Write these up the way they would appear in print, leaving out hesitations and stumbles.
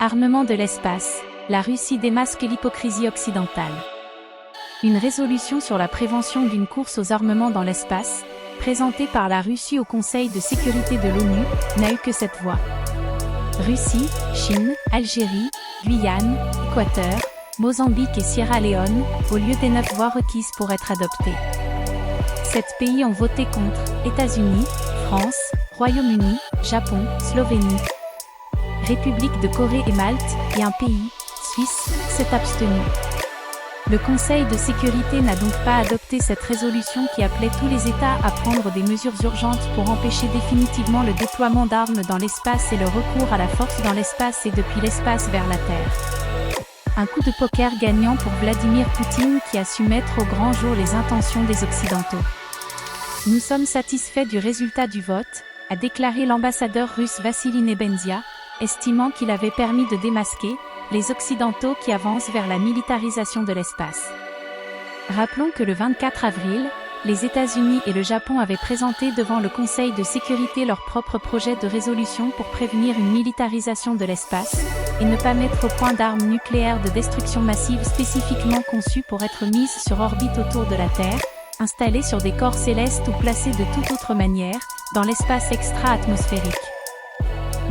Armement de l'espace, la Russie démasque l'hypocrisie occidentale. Une résolution sur la prévention d'une course aux armements dans l'espace, présentée par la Russie au Conseil de sécurité de l'ONU, n'a eu que cette voix. Russie, Chine, Algérie, Guyane, Équateur, Mozambique et Sierra Leone, au lieu des 9 voix requises pour être adoptées. 7 pays ont voté contre, États-Unis, France, Royaume-Uni, Japon, Slovénie, République de Corée et Malte, et un pays, Suisse, s'est abstenu. Le Conseil de sécurité n'a donc pas adopté cette résolution qui appelait tous les États à prendre des mesures urgentes pour empêcher définitivement le déploiement d'armes dans l'espace et le recours à la force dans l'espace et depuis l'espace vers la Terre. Un coup de poker gagnant pour Vladimir Poutine qui a su mettre au grand jour les intentions des Occidentaux. Nous sommes satisfaits du résultat du vote, a déclaré l'ambassadeur russe Vassili Nebenzia, estimant qu'il avait permis de démasquer les Occidentaux qui avancent vers la militarisation de l'espace. Rappelons que le 24 avril, les États-Unis et le Japon avaient présenté devant le Conseil de sécurité leur propre projet de résolution pour prévenir une militarisation de l'espace, et ne pas mettre au point d'armes nucléaires de destruction massive spécifiquement conçues pour être mises sur orbite autour de la Terre, installées sur des corps célestes ou placées de toute autre manière, dans l'espace extra-atmosphérique.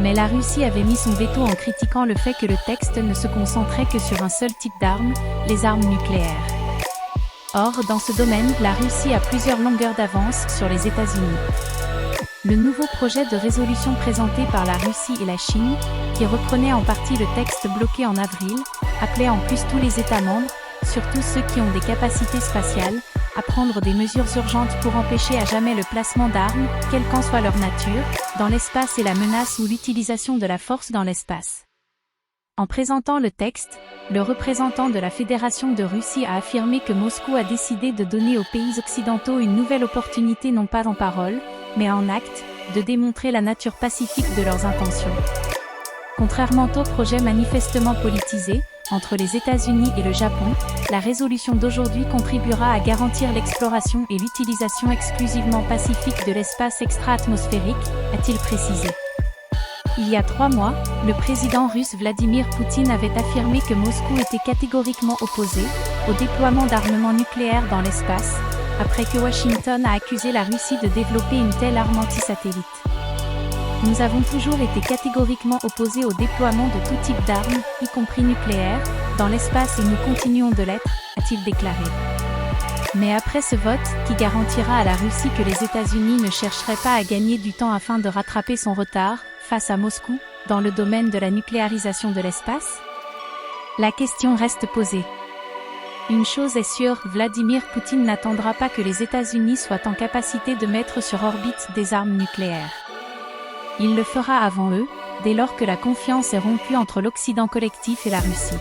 Mais la Russie avait mis son veto en critiquant le fait que le texte ne se concentrait que sur un seul type d'armes, les armes nucléaires. Or, dans ce domaine, la Russie a plusieurs longueurs d'avance sur les États-Unis. Le nouveau projet de résolution présenté par la Russie et la Chine, qui reprenait en partie le texte bloqué en avril, appelait en plus tous les États membres, surtout ceux qui ont des capacités spatiales, à prendre des mesures urgentes pour empêcher à jamais le placement d'armes, quelle qu'en soit leur nature, dans l'espace et la menace ou l'utilisation de la force dans l'espace. En présentant le texte, le représentant de la Fédération de Russie a affirmé que Moscou a décidé de donner aux pays occidentaux une nouvelle opportunité non pas en parole, mais en acte, de démontrer la nature pacifique de leurs intentions. Contrairement au projet manifestement politisé, entre les États-Unis et le Japon, la résolution d'aujourd'hui contribuera à garantir l'exploration et l'utilisation exclusivement pacifique de l'espace extra-atmosphérique, a-t-il précisé. Il y a 3 mois, le président russe Vladimir Poutine avait affirmé que Moscou était catégoriquement opposé au déploiement d'armements nucléaires dans l'espace, après que Washington a accusé la Russie de développer une telle arme anti-satellite. Nous avons toujours été catégoriquement opposés au déploiement de tout type d'armes, y compris nucléaires, dans l'espace et nous continuons de l'être, a-t-il déclaré. Mais après ce vote, qui garantira à la Russie que les États-Unis ne chercheraient pas à gagner du temps afin de rattraper son retard, face à Moscou, dans le domaine de la nucléarisation de l'espace? La question reste posée. Une chose est sûre, Vladimir Poutine n'attendra pas que les États-Unis soient en capacité de mettre sur orbite des armes nucléaires. Il le fera avant eux, dès lors que la confiance est rompue entre l'Occident collectif et la Russie.